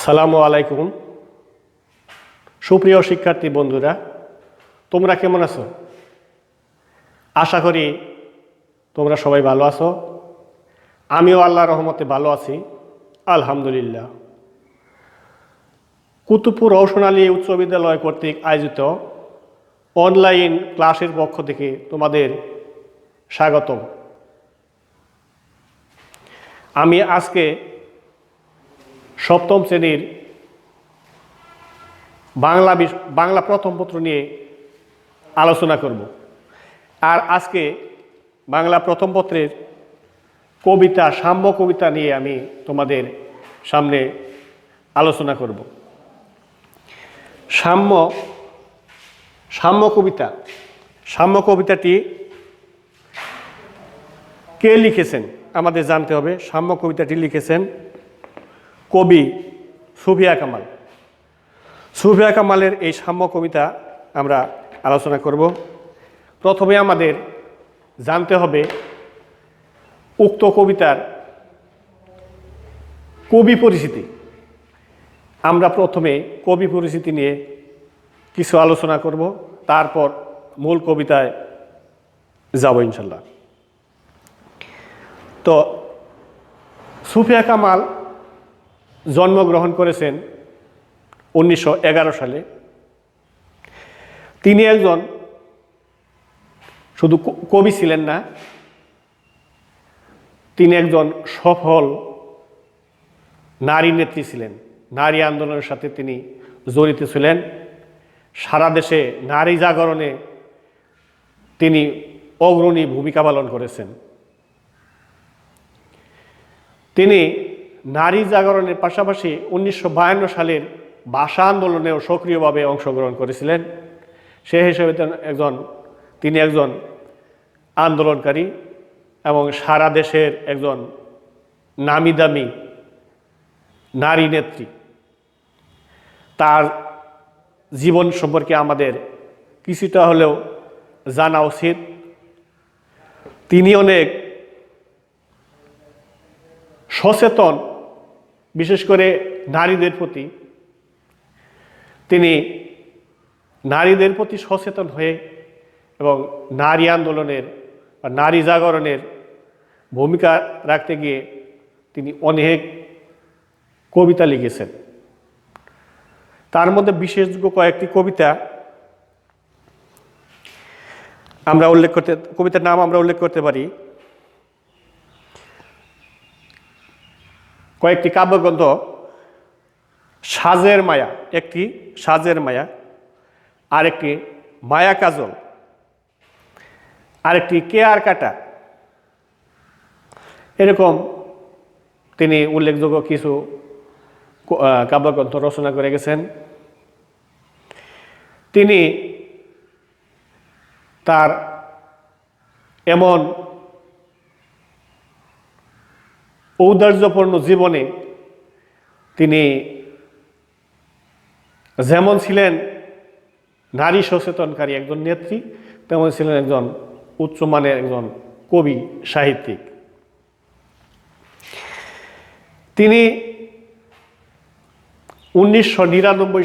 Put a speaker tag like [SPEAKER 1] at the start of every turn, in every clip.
[SPEAKER 1] আসসালামু আলাইকুম। সুপ্রিয় শিক্ষার্থী বন্ধুরা, তোমরা কেমন আছো? আশা করি তোমরা সবাই ভালো আছো। আমিও আল্লাহর রহমতে ভালো আছি, আলহামদুলিল্লাহ। কুতুবপুর রওশন আলী উচ্চ বিদ্যালয় কর্তৃক আয়োজিত অনলাইন ক্লাসের পক্ষ থেকে তোমাদের স্বাগতম। আমি আজকে সপ্তম শ্রেণীর বাংলা প্রথম পত্র নিয়ে আলোচনা করব। আর আজকে বাংলা প্রথম পত্রের কবিতা, সাম্য কবিতা নিয়ে আমি তোমাদের সামনে আলোচনা করব। সাম্য কবিতাটি কে লিখেছেন আমাদের জানতে হবে। সাম্য কবিতাটি লিখেছেন কবি সুফিয়া কামাল। সুফিয়া কামালের এই সাম্য কবিতা আমরা আলোচনা করব। প্রথমে আমাদের জানতে হবে উক্ত কবিতার কবি পরিচিতি। আমরা প্রথমে কবি পরিচিতি নিয়ে কিছু আলোচনা করব, তারপর মূল কবিতায় যাব ইনশাল্লাহ। তো সুফিয়া কামাল জন্মগ্রহণ করেছেন 1911 সালে। তিনি একজন শুধু কবি ছিলেন না, তিনি একজন সফল নারী নেত্রী ছিলেন। নারী আন্দোলনের সাথে তিনি জড়িত ছিলেন। সারা দেশে নারী জাগরণে তিনি অগ্রণী ভূমিকা পালন করেছেন। তিনি নারী জাগরণের পাশাপাশি 1952 সালের ভাষা আন্দোলনেও সক্রিয়ভাবে অংশগ্রহণ করেছিলেন। সে হিসেবে তিনি একজন আন্দোলনকারী এবং সারা দেশের একজন নামি দামি নারী নেত্রী। তার জীবন সম্পর্কে আমাদের কিছুটা হলেও জানা উচিত। তিনি অনেক সচেতন, বিশেষ করে নারীদের প্রতি। তিনি নারীদের প্রতি সচেতন হয়ে এবং নারী আন্দোলনের বা নারী জাগরণের ভূমিকা রাখতে গিয়ে তিনি অনেক কবিতা লিখেছেন। তার মধ্যে বিশেষযোগ্য কয়েকটি কবিতা কবিতার নাম আমরা উল্লেখ করতে পারি। কয়েকটি কাব্যগ্রন্থ, সাজের মায়া, একটি সাজের মায়া, আরেকটি মায়া কাজল, আরেকটি কেয়ার কাটা। এরকম তিনি উল্লেখযোগ্য কিছু কাব্যগ্রন্থ রচনা করে গেছেন। তিনি তার এমন ঔদার্যপূর্ণ জীবনে তিনি যেমন ছিলেন নারী সচেতনকারী একজন নেত্রী, তেমন ছিলেন একজন উচ্চমানের একজন কবি সাহিত্যিক। তিনি 1999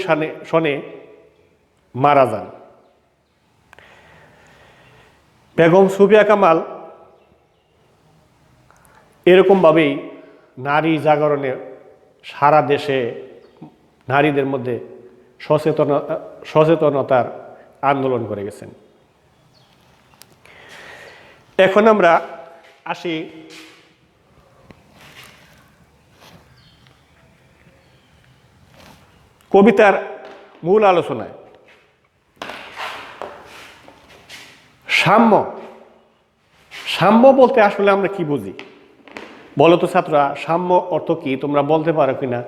[SPEAKER 1] সনে মারা যান। বেগম সুফিয়া কামাল এরকমভাবেই নারী জাগরণে সারা দেশে নারীদের মধ্যে সচেতনতার আন্দোলন করে গেছেন। এখন আমরা আসি কবিতার মূল আলোচনায়। সাম্য বলতে আসলে আমরা কি বুঝি বলো তো ছাত্ররা? সাম্য অর্থ কি তোমরা বলতে পারো কিনা?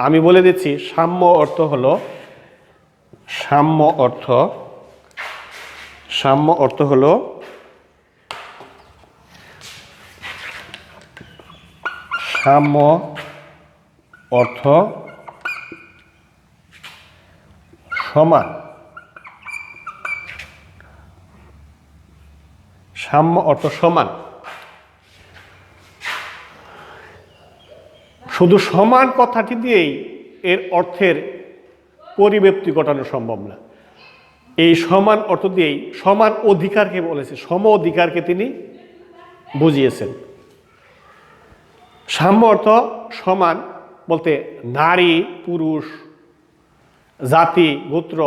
[SPEAKER 1] আমি বলে দিচ্ছি। সাম্য অর্থ হলো সাম্য অর্থ সমান। সাম্য অর্থ সমান। শুধু সমান কথাটি দিয়েই এর অর্থের পরিব্যক্তি ঘটানো সম্ভব না। এই সমান অর্থ দিয়েই সমান অধিকারকে বলেছে, সম অধিকারকে তিনি বুঝিয়েছেন। সাম্য অর্থ সমান বলতে নারী পুরুষ জাতি গোত্র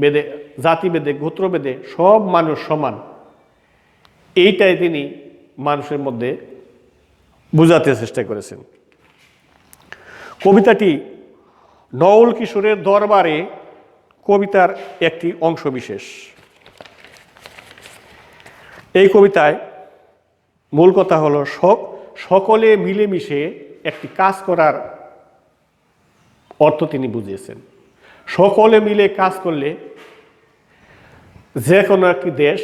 [SPEAKER 1] বেদে, জাতিভেদে গোত্রভেদে সব মানুষ সমান, এইটাই তিনি মানুষের মধ্যে বোঝাতে চেষ্টা করেছেন। কবিতাটি নওল কিশোরের দরবারে কবিতার একটি অংশ বিশেষ। এই কবিতায় মূল কথা হলো সকলে মিলেমিশে একটি কাজ করার অর্থ তিনি বুঝিয়েছেন। সকলে মিলে কাজ করলে যে কোনো একটি দেশ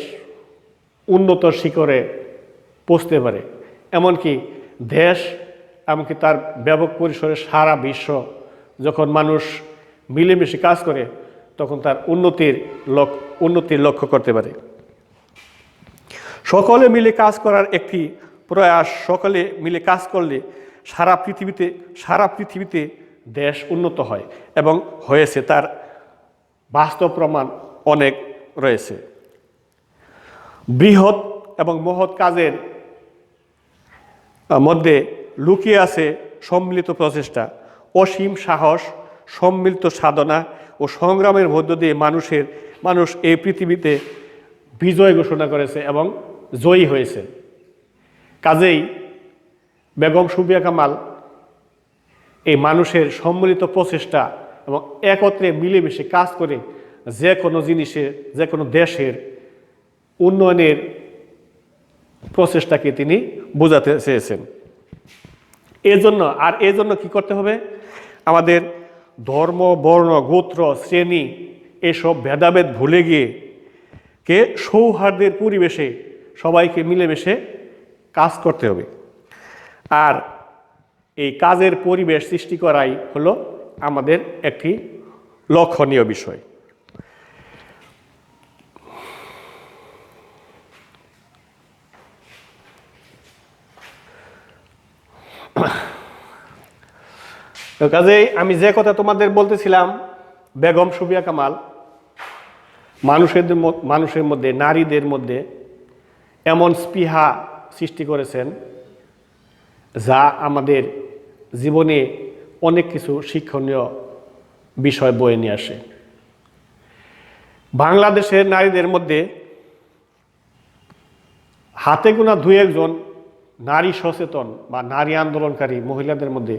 [SPEAKER 1] উন্নত শিখরে পৌঁছতে পারে, এমনকি দেশ এমনকি তার ব্যাপক পরিসরে সারা বিশ্ব যখন মানুষ মিলেমিশে কাজ করে তখন তার উন্নতির লক্ষ্য করতে পারে। সকলে মিলে কাজ করার একটি প্রয়াস, সকলে মিলে কাজ করলে সারা পৃথিবীতে দেশ উন্নত হয় এবং হয়েছে, তার বাস্তব প্রমাণ অনেক রয়েছে। বৃহৎ এবং মহৎ কাজের মধ্যে লুকিয়ে আছে সম্মিলিত প্রচেষ্টা, অসীম সাহস, সম্মিলিত সাধনা ও সংগ্রামের মধ্য দিয়ে মানুষ এই পৃথিবীতে বিজয় ঘোষণা করেছে এবং জয়ী হয়েছে। কাজেই বেগম সুফিয়া কামাল এই মানুষের সম্মিলিত প্রচেষ্টা এবং একত্রে মিলেমিশে কাজ করে যে কোনো জিনিসের, যে কোনো দেশের উন্নয়নের প্রচেষ্টাকে তিনি বোঝাতে চেয়েছেন। এজন্য কি করতে হবে? আমাদের ধর্ম বর্ণ গোত্র শ্রেণী এসব ভেদাভেদ ভুলে গিয়ে সৌহার্দ্যের পরিবেশে সবাইকে মিলেমিশে কাজ করতে হবে। আর এই কাজের পরিবেশ সৃষ্টি করাই হলো আমাদের একটি লক্ষণীয় বিষয়। কাজেই আমি যে কথা তোমাদের বলতেছিলাম, বেগম সুফিয়া কামাল মানুষের মধ্যে, নারীদের মধ্যে এমন স্পৃহা সৃষ্টি করেছেন যা আমাদের জীবনে অনেক কিছু শিক্ষণীয় বিষয় বয়ে নিয়ে আসে। বাংলাদেশের নারীদের মধ্যে হাতে গোনা 2-1 নারী সচেতন বা নারী আন্দোলনকারী মহিলাদের মধ্যে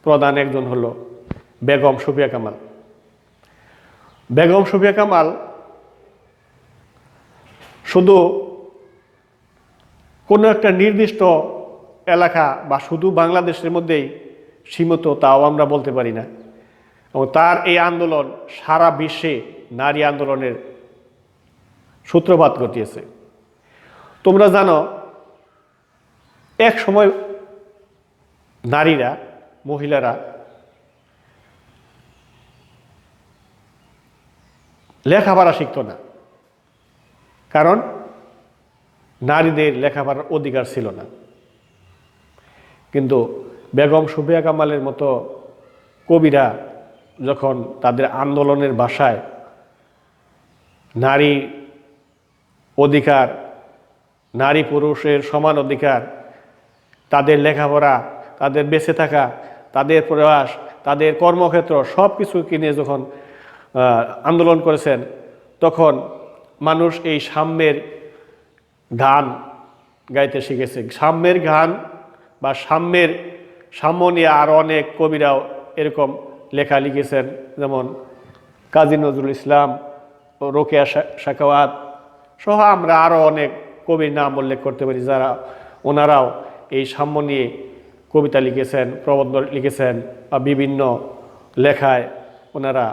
[SPEAKER 1] প্রধান একজন হলো বেগম সুফিয়া কামাল। বেগম সুফিয়া কামাল শুধু কোনো একটা নির্দিষ্ট এলাকা বা শুধু বাংলাদেশের মধ্যেই সীমিত তাও আমরা বলতে পারি না, এবং তার এই আন্দোলন সারা বিশ্বে নারী আন্দোলনের সূত্রপাত ঘটিয়েছে। তোমরা জানো এক সময় নারীরা, মহিলারা লেখাপড়া শিখত না, কারণ নারীদের লেখাপড়ার অধিকার ছিল না। কিন্তু বেগম সুফিয়া কামালের মতো কবিরা যখন তাদের আন্দোলনের ভাষায় নারী অধিকার, নারী পুরুষের সমান অধিকার, তাদের লেখাপড়া, তাদের বেঁচে থাকা, তাদের প্রয়াস, তাদের কর্মক্ষেত্র সব কিছুকে নিয়ে যখন আন্দোলন করেছেন, তখন মানুষ এই সাম্যের গান গাইতে শিখেছে। সাম্যের গান বা সাম্য নিয়ে আরও অনেক কবিরাও এরকম লেখা লিখেছেন, যেমন কাজী নজরুল ইসলাম, রোকেয়া সাখাওয়াত সহ আমরা আরও অনেক কবির নাম উল্লেখ করতে পারি, যারা ওনারাও এই সাম্য নিয়ে কবিতা লিখেছেন, প্রবন্ধ লিখেছেন, বা বিভিন্ন লেখায় ওনারা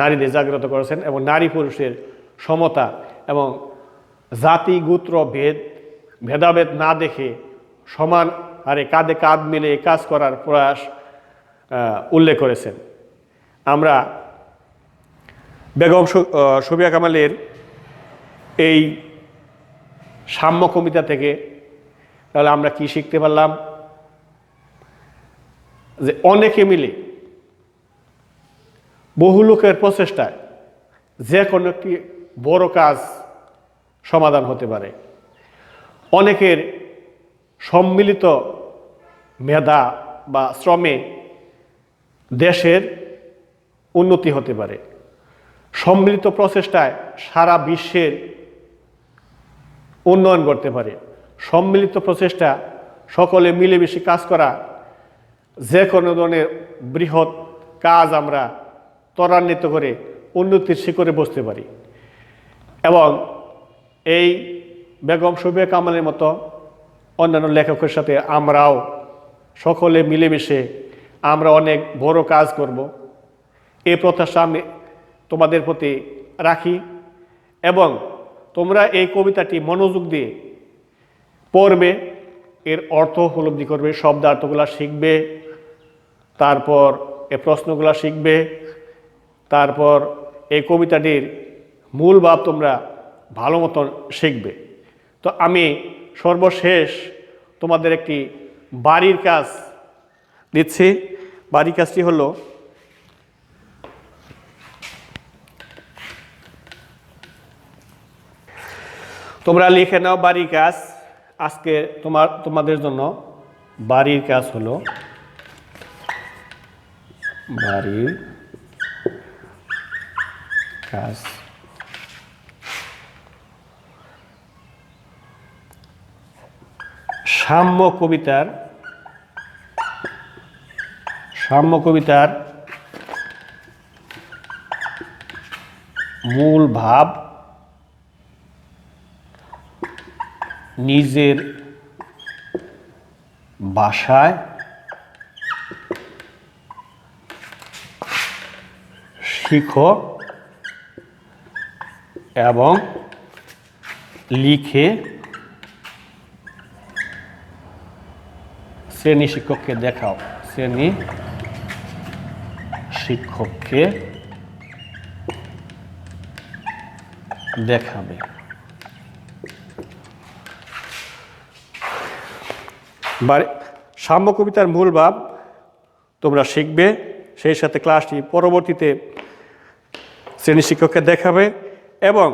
[SPEAKER 1] নারীদের জাগ্রত করেছেন এবং নারী পুরুষের সমতা এবং জাতি গোত্র ভেদাভেদ না দেখে সমান হারে কাঁধে কাঁধ মিলে কাজ করার প্রয়াস উল্লেখ করেছেন। আমরা বেগম সুফিয়া কামালের এই সাম্য কবিতা থেকে তাহলে আমরা কি শিখতে পারলাম? যে অনেকে মিলে বহু লোকের প্রচেষ্টায় যে কোনো একটি বড় কাজ সমাধান হতে পারে। অনেকের সম্মিলিত মেধা বা শ্রমে দেশের উন্নতি হতে পারে। সম্মিলিত প্রচেষ্টায় সারা বিশ্বের উন্নয়ন করতে পারে। সম্মিলিত প্রচেষ্টা সকলে মিলেমিশে কাজ করা যে কোনো ধরনের বৃহৎ কাজ আমরা ত্বরান্বিত করে উন্নতির শিখরে বসতে পারি। এবং এই বেগম শফিয়া কামালের মতো অন্যান্য লেখকের সাথে আমরাও সকলে মিলেমিশে আমরা অনেক বড় কাজ করব, এই প্রত্যাশা আমি তোমাদের প্রতি রাখি। এবং তোমরা এই কবিতাটি মনোযোগ দিয়ে পড়বে, এর অর্থ উপলব্ধি করবে, শব্দার্থগুলো শিখবে, তারপর এই প্রশ্নগুলো শিখবে, তারপর এই কবিতাটির মূল ভাব তোমরা ভালো মতন শিখবে। তো আমি সর্বশেষ তোমাদের একটি বাড়ির কাজ দিচ্ছি। বাড়ির কাজটি হলো, তোমরা লিখে নাও বাড়ির কাজ। আজকে তোমাদের জন্য বাড়ির কাজ হলো বাড়ির কাজ। সাম্য কবিতার মূল ভাব নিজের ভাষায় শিখো এবং লিখে শ্রেণী শিক্ষককে দেখাও। শ্রেণী শিক্ষককে দেখাবে। সাম্য কবিতার মূল ভাব তোমরা শিখবে, সেই সাথে ক্লাসটি পরবর্তীতে শ্রেণী শিক্ষককে দেখাবে। এবং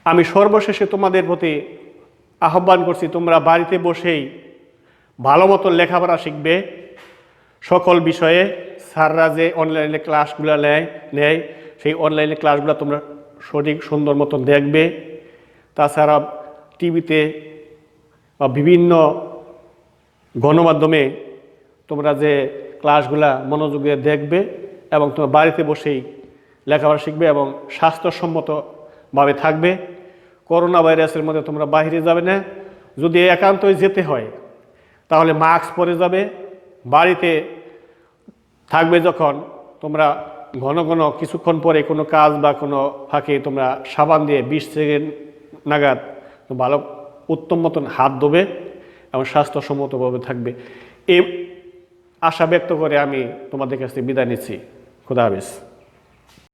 [SPEAKER 1] আমি সর্বশেষে তোমাদের প্রতি আহ্বান করছি, তোমরা বাড়িতে বসেই ভালো মতো লেখাপড়া শিখবে। সকল বিষয়ে স্যাররা যে অনলাইনে ক্লাসগুলো নেয় সেই অনলাইনে ক্লাসগুলো তোমরা সঠিক সুন্দর মতন দেখবে। তাছাড়া টিভিতে বা বিভিন্ন গণমাধ্যমে তোমরা যে ক্লাসগুলা মনোযোগ দিয়ে দেখবে এবং তোমরা বাড়িতে বসেই লেখাপড়া শিখবে এবং স্বাস্থ্যসম্মতভাবে থাকবে। করোনা ভাইরাসের মধ্যে তোমরা বাইরে যাবে না। যদি একান্তই যেতে হয় তাহলে মাস্ক পরে যাবে। বাড়িতে থাকবে যখন তোমরা ঘন ঘন কিছুক্ষণ পরে কোনো কাজ বা কোনো ফাঁকে তোমরা সাবান দিয়ে 20 সেকেন্ড নাগাদ ভালো উত্তম মতন হাত ধোবে এবং স্বাস্থ্যসম্মতভাবে থাকবে। এই আশা ব্যক্ত করে আমি তোমাদের কাছ থেকে বিদায় নিচ্ছি। খোদা হাফেজ।